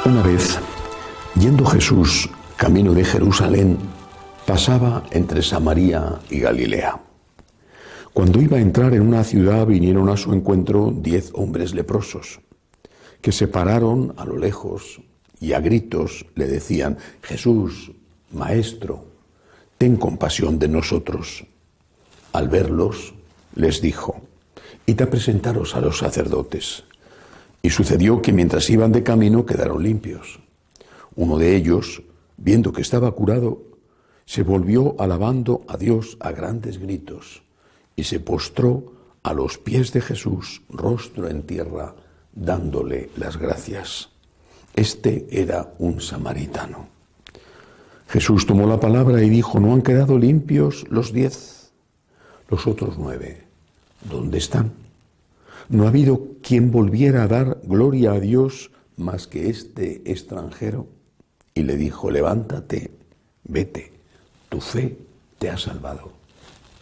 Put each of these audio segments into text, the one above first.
Una vez, yendo Jesús camino de Jerusalén, pasaba entre Samaria y Galilea. Cuando iba a entrar en una ciudad, vinieron a su encuentro 10 hombres leprosos, que se pararon a lo lejos y a gritos le decían: Jesús, Maestro, ten compasión de nosotros. Al verlos, les dijo: id a presentaros a los sacerdotes. Y sucedió que mientras iban de camino quedaron limpios. Uno de ellos, viendo que estaba curado, se volvió alabando a Dios a grandes gritos y se postró a los pies de Jesús, rostro en tierra, dándole las gracias. Este era un samaritano. Jesús tomó la palabra y dijo: ¿no han quedado limpios los 10? Los otros 9, ¿dónde están? ¿No ha habido quien volviera a dar gloria a Dios más que este extranjero? Y le dijo: levántate, vete, tu fe te ha salvado.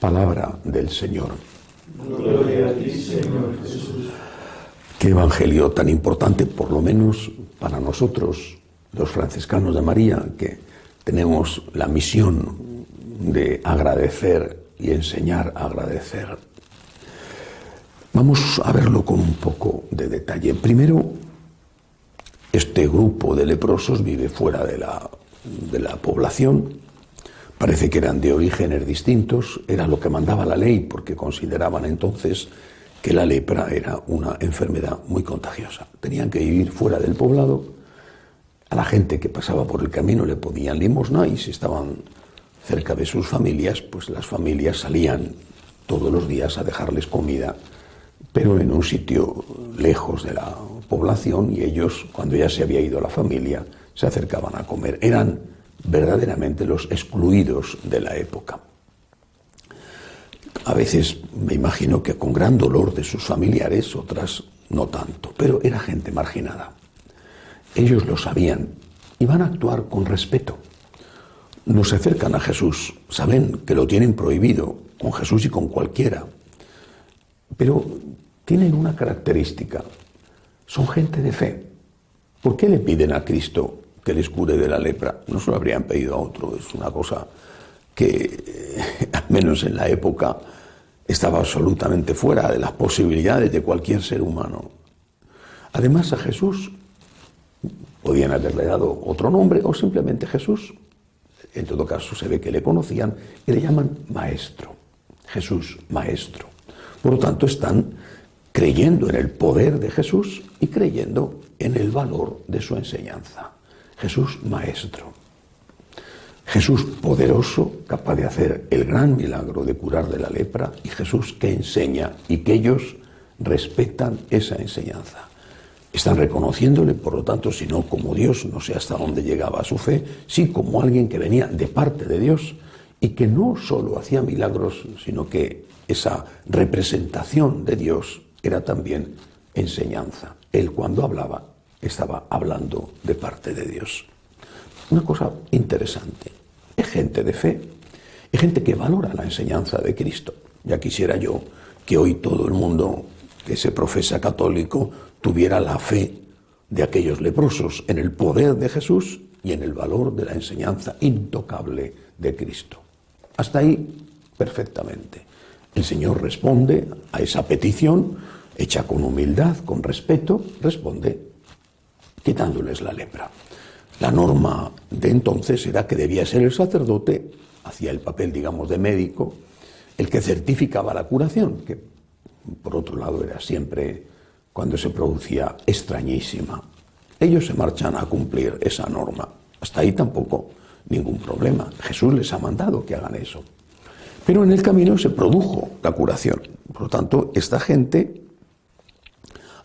Palabra del Señor. Gloria a ti, Señor Jesús. Qué evangelio tan importante, por lo menos para nosotros, los franciscanos de María, que tenemos la misión de agradecer y enseñar a agradecer. Vamos a verlo con un poco de detalle. Primero, este grupo de leprosos vive fuera de la población. Parece que eran de orígenes distintos, era lo que mandaba la ley, porque consideraban entonces que la lepra era una enfermedad muy contagiosa. Tenían que vivir fuera del poblado. A la gente que pasaba por el camino le podían limosna, y si estaban cerca de sus familias, pues las familias salían todos los días a dejarles comida, pero en un sitio lejos de la población, y ellos, cuando ya se había ido la familia, se acercaban a comer. Eran verdaderamente los excluidos de la época. A veces me imagino que con gran dolor de sus familiares, otras no tanto, pero era gente marginada. Ellos lo sabían y van a actuar con respeto. No se acercan a Jesús, saben que lo tienen prohibido, con Jesús y con cualquiera, pero tienen una característica: son gente de fe. ¿Por qué le piden a Cristo que les cure de la lepra? No se lo habrían pedido a otro. Es una cosa que, al menos en la época, estaba absolutamente fuera de las posibilidades de cualquier ser humano. Además, a Jesús podían haberle dado otro nombre o simplemente Jesús. En todo caso, se ve que le conocían y le llaman Maestro. Jesús, Maestro. Por lo tanto, están creyendo en el poder de Jesús y creyendo en el valor de su enseñanza. Jesús, Maestro. Jesús poderoso, capaz de hacer el gran milagro de curar de la lepra, y Jesús que enseña y que ellos respetan esa enseñanza. Están reconociéndole, por lo tanto, si no como Dios, no sé hasta dónde llegaba su fe, sí como alguien que venía de parte de Dios y que no solo hacía milagros, sino que esa representación de Dios era también enseñanza. Él, cuando hablaba, estaba hablando de parte de Dios. Una cosa interesante: es gente de fe, es gente que valora la enseñanza de Cristo. Ya quisiera yo que hoy todo el mundo que se profesa católico tuviera la fe de aquellos leprosos en el poder de Jesús y en el valor de la enseñanza intocable de Cristo. Hasta ahí, perfectamente. El Señor responde a esa petición, hecha con humildad, con respeto, responde quitándoles la lepra. La norma de entonces era que debía ser el sacerdote, hacía el papel, digamos, de médico, el que certificaba la curación, que por otro lado era siempre, cuando se producía, extrañísima. Ellos se marchan a cumplir esa norma. Hasta ahí tampoco ningún problema. Jesús les ha mandado que hagan eso. Pero en el camino se produjo la curación. Por lo tanto, esta gente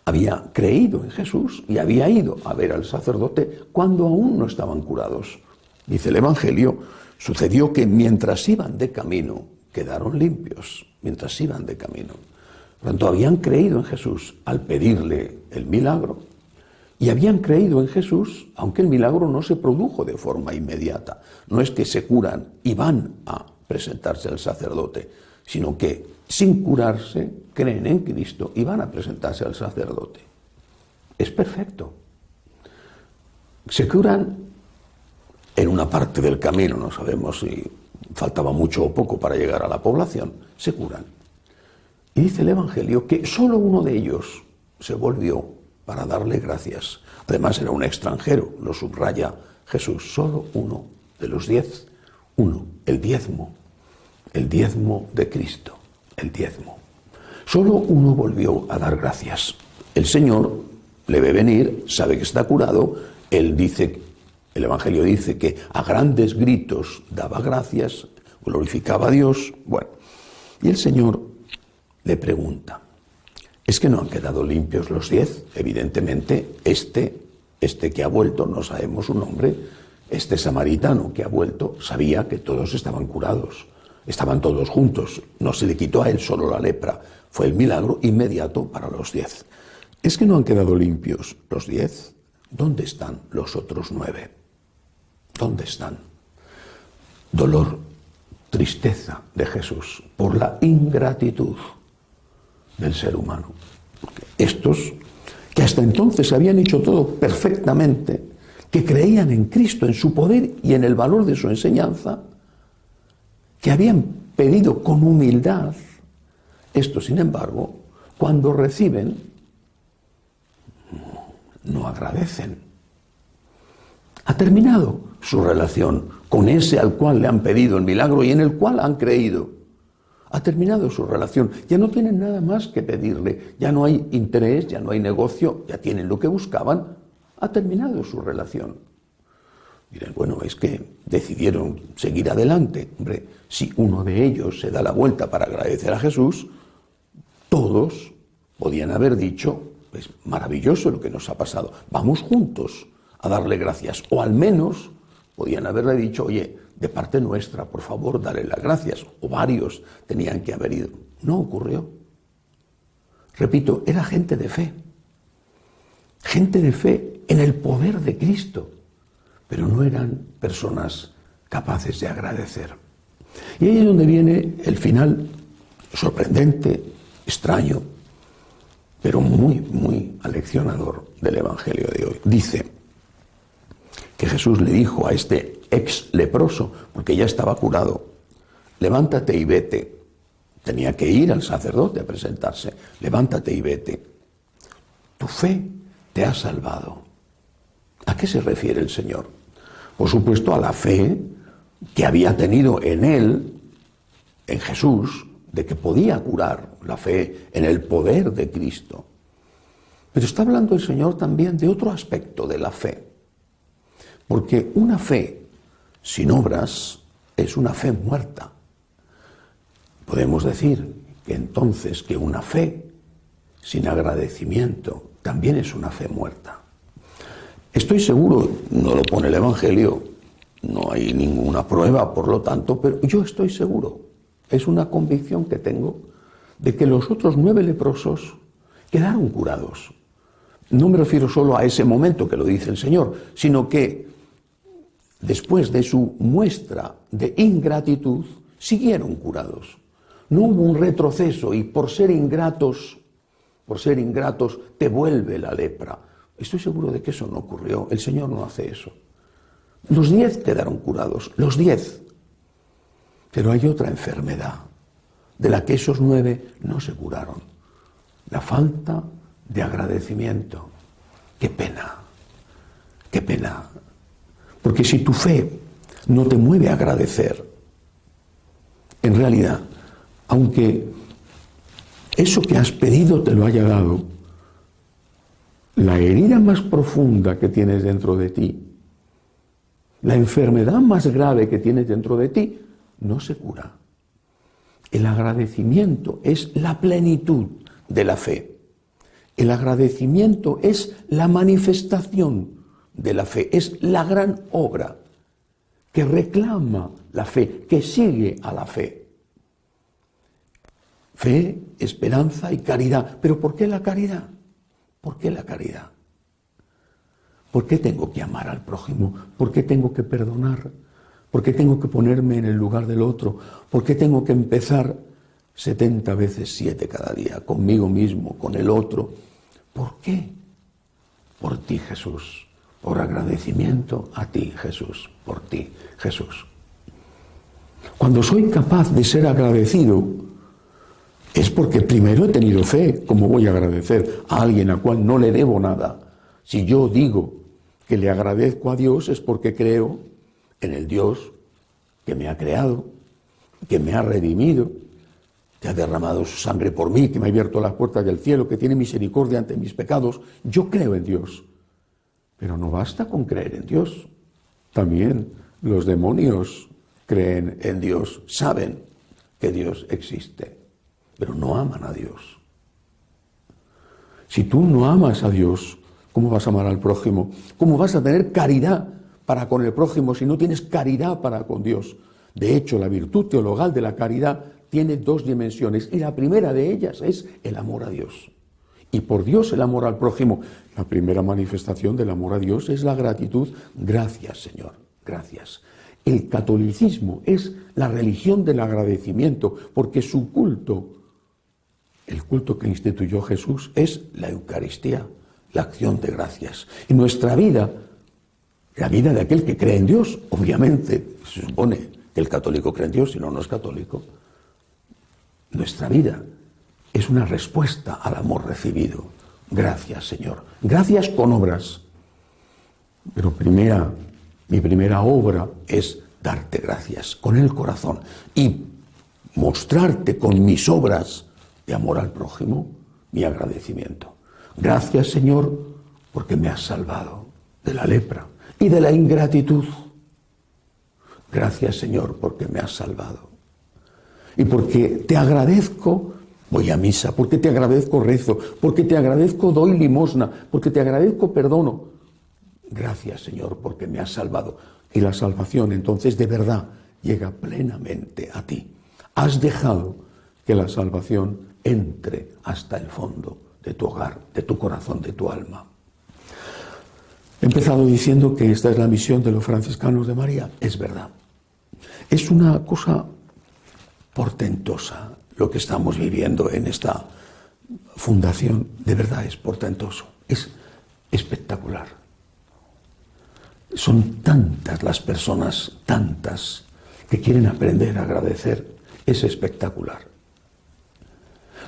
había creído en Jesús y había ido a ver al sacerdote cuando aún no estaban curados. Dice el Evangelio: sucedió que mientras iban de camino quedaron limpios. Mientras iban de camino. Por lo tanto, habían creído en Jesús al pedirle el milagro, y habían creído en Jesús aunque el milagro no se produjo de forma inmediata. No es que se curan y van a presentarse al sacerdote, sino que sin curarse creen en Cristo y van a presentarse al sacerdote. Es perfecto. Se curan en una parte del camino, no sabemos si faltaba mucho o poco para llegar a la población, se curan. Y dice el Evangelio que solo uno de ellos se volvió para darle gracias. Además era un extranjero, lo subraya Jesús, solo uno de los 10, uno, el diezmo de Cristo, el diezmo. Solo uno volvió a dar gracias. El Señor le ve venir, sabe que está curado, él dice, el Evangelio dice que a grandes gritos daba gracias, glorificaba a Dios. Bueno, y el Señor le pregunta, ¿es que no han quedado limpios los 10? Evidentemente, este que ha vuelto, no sabemos su nombre, este samaritano que ha vuelto, sabía que todos estaban curados, estaban todos juntos, no se le quitó a él solo la lepra, fue el milagro inmediato para los 10. ¿Es que no han quedado limpios los 10? ¿Dónde están los otros 9? ¿Dónde están? Dolor, tristeza de Jesús por la ingratitud del ser humano. Porque estos, que hasta entonces habían hecho todo perfectamente, que creían en Cristo, en su poder y en el valor de su enseñanza, que habían pedido con humildad, estos, sin embargo, cuando reciben, no agradecen. Ha terminado su relación con ese al cual le han pedido el milagro y en el cual han creído. Ha terminado su relación. Ya no tienen nada más que pedirle. Ya no hay interés, ya no hay negocio, ya tienen lo que buscaban. Ha terminado su relación. Dirán, bueno, es que decidieron seguir adelante. Hombre, si uno de ellos se da la vuelta para agradecer a Jesús, todos podían haber dicho, es maravilloso lo que nos ha pasado, vamos juntos a darle gracias. O al menos podían haberle dicho, oye, de parte nuestra, por favor, dale las gracias. O varios tenían que haber ido. No ocurrió. Repito, era gente de fe. Gente de fe en el poder de Cristo. Pero no eran personas capaces de agradecer. Y ahí es donde viene el final sorprendente, extraño, pero muy, muy aleccionador del Evangelio de hoy. Dice que Jesús le dijo a este ex leproso, porque ya estaba curado, levántate y vete. Tenía que ir al sacerdote a presentarse. Levántate y vete. Tu fe te ha salvado. ¿A qué se refiere el Señor? Por supuesto, a la fe que había tenido en él, en Jesús, de que podía curar, la fe en el poder de Cristo. Pero está hablando el Señor también de otro aspecto de la fe. Porque una fe sin obras es una fe muerta. Podemos decir que entonces que una fe sin agradecimiento también es una fe muerta. Estoy seguro, no lo pone el Evangelio, no hay ninguna prueba, por lo tanto, pero yo estoy seguro, es una convicción que tengo, de que los otros 9 leprosos quedaron curados. No me refiero solo a ese momento que lo dice el Señor, sino que después de su muestra de ingratitud, siguieron curados. No hubo un retroceso y por ser ingratos, te vuelve la lepra. Estoy seguro de que eso no ocurrió. El Señor no hace eso. Los 10 quedaron curados, los 10. Pero hay otra enfermedad de la que esos 9 no se curaron. La falta de agradecimiento. Qué pena, qué pena. Porque si tu fe no te mueve a agradecer, en realidad, aunque eso que has pedido te lo haya dado, la herida más profunda que tienes dentro de ti, la enfermedad más grave que tienes dentro de ti, no se cura. El agradecimiento es la plenitud de la fe. El agradecimiento es la manifestación de la fe, es la gran obra que reclama la fe, que sigue a la fe. Fe, esperanza y caridad. ¿Pero por qué la caridad? ¿Por qué la caridad? ¿Por qué tengo que amar al prójimo? ¿Por qué tengo que perdonar? ¿Por qué tengo que ponerme en el lugar del otro? ¿Por qué tengo que empezar 70 veces 7 cada día, conmigo mismo, con el otro? ¿Por qué? Por ti, Jesús. por agradecimiento a ti, Jesús, por ti, Jesús. Cuando soy capaz de ser agradecido, es porque primero he tenido fe. ¿Cómo voy a agradecer a alguien a cual no le debo nada? Si yo digo que le agradezco a Dios es porque creo en el Dios que me ha creado, que me ha redimido, que ha derramado su sangre por mí, que me ha abierto las puertas del cielo, que tiene misericordia ante mis pecados. Yo creo en Dios. Pero no basta con creer en Dios. También los demonios creen en Dios, saben que Dios existe, pero no aman a Dios. Si tú no amas a Dios, ¿cómo vas a amar al prójimo? ¿Cómo vas a tener caridad para con el prójimo si no tienes caridad para con Dios? De hecho, la virtud teologal de la caridad tiene dos dimensiones, y la primera de ellas es el amor a Dios. Y por Dios el amor al prójimo. La primera manifestación del amor a Dios es la gratitud. Gracias, Señor, gracias. El catolicismo es la religión del agradecimiento, porque su culto, el culto que instituyó Jesús, es la Eucaristía, la acción de gracias. Y nuestra vida, la vida de aquel que cree en Dios, obviamente, se supone que el católico cree en Dios, si no, no es católico. Nuestra vida es una respuesta al amor recibido. Gracias, Señor. Gracias con obras. Pero mi primera obra es darte gracias con el corazón y mostrarte con mis obras de amor al prójimo mi agradecimiento. Gracias, Señor, porque me has salvado de la lepra y de la ingratitud. Gracias, Señor, porque me has salvado. Y porque te agradezco, voy a misa, porque te agradezco rezo, porque te agradezco doy limosna, porque te agradezco perdono. Gracias, Señor, porque me has salvado. Y la salvación, entonces, de verdad, llega plenamente a ti. Has dejado que la salvación entre hasta el fondo de tu hogar, de tu corazón, de tu alma. He empezado diciendo que esta es la misión de los franciscanos de María. Es verdad. Es una cosa portentosa lo que estamos viviendo en esta fundación. De verdad es portentoso. Es espectacular. Son tantas las personas, tantas, que quieren aprender a agradecer. Es espectacular.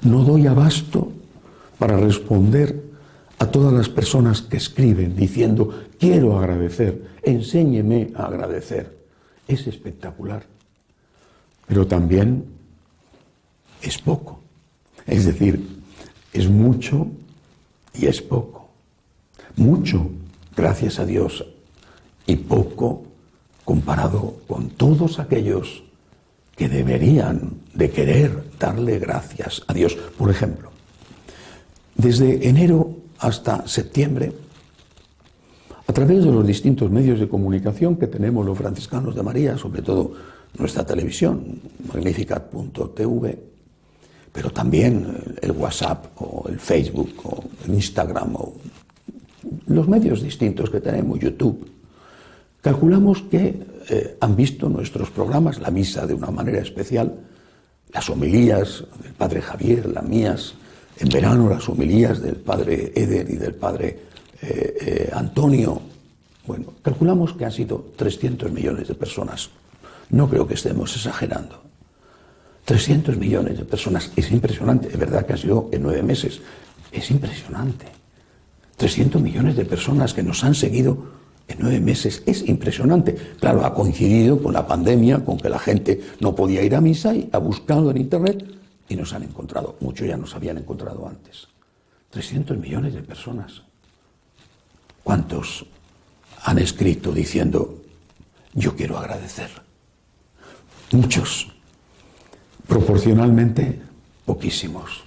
No doy abasto para responder a todas las personas que escriben diciendo, quiero agradecer, enséñeme a agradecer. Es espectacular. Pero también es poco. Es decir, es mucho y es poco. Mucho, gracias a Dios, y poco comparado con todos aquellos que deberían de querer darle gracias a Dios. Por ejemplo, desde enero hasta septiembre, a través de los distintos medios de comunicación que tenemos los franciscanos de María, sobre todo nuestra televisión, Magnificat.tv, pero también el WhatsApp o el Facebook o el Instagram o los medios distintos que tenemos, YouTube, calculamos que han visto nuestros programas, la misa de una manera especial, las homilías del padre Javier, las mías, en verano las homilías del padre Eder y del padre Antonio. Bueno, calculamos que han sido 300 millones de personas. No creo que estemos exagerando. 300 millones de personas. Es impresionante. Es verdad que ha sido en 9 meses. Es impresionante. 300 millones de personas que nos han seguido en 9 meses. Es impresionante. Claro, ha coincidido con la pandemia, con que la gente no podía ir a misa y ha buscado en internet y nos han encontrado. Muchos ya nos habían encontrado antes. 300 millones de personas. ¿Cuántos han escrito diciendo, yo quiero agradecer? Muchos. Proporcionalmente, poquísimos.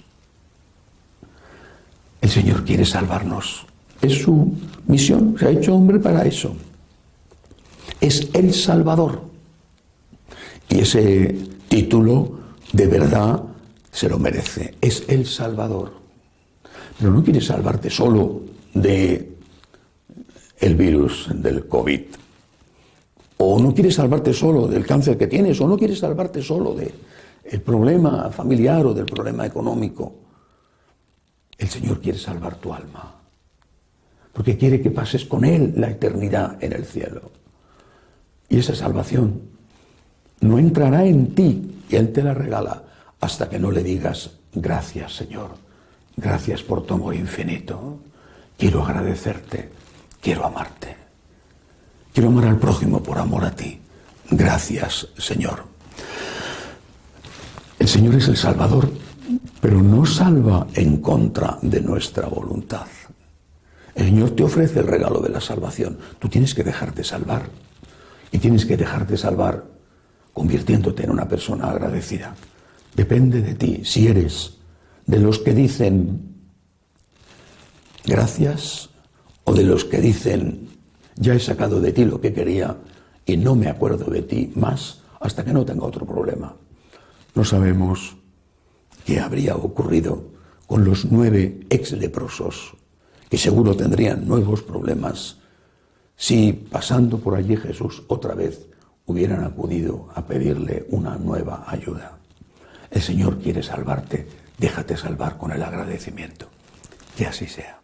El Señor quiere salvarnos. Es su misión, se ha hecho hombre para eso. Es el Salvador. Y ese título, de verdad, se lo merece. Es el Salvador. Pero no quiere salvarte solo de el virus del COVID. O no quiere salvarte solo del cáncer que tienes. O no quiere salvarte solo del problema familiar o del problema económico. El Señor quiere salvar tu alma. porque quiere que pases con Él la eternidad en el cielo. Y esa salvación no entrará en ti, y Él te la regala, hasta que no le digas: gracias, Señor, gracias por tu amor infinito. Quiero agradecerte, quiero amarte. Quiero amar al prójimo por amor a ti. Gracias, Señor. El Señor es el Salvador, pero no salva en contra de nuestra voluntad. El Señor te ofrece el regalo de la salvación. Tú tienes que dejarte salvar. Y tienes que dejarte salvar convirtiéndote en una persona agradecida. Depende de ti. Si eres de los que dicen gracias o de los que dicen: ya he sacado de ti lo que quería y no me acuerdo de ti más hasta que no tenga otro problema. No sabemos qué habría ocurrido con los 9 ex-leprosos, que seguro tendrían nuevos problemas si, pasando por allí Jesús otra vez, hubieran acudido a pedirle una nueva ayuda. El Señor quiere salvarte, déjate salvar con el agradecimiento. Que así sea.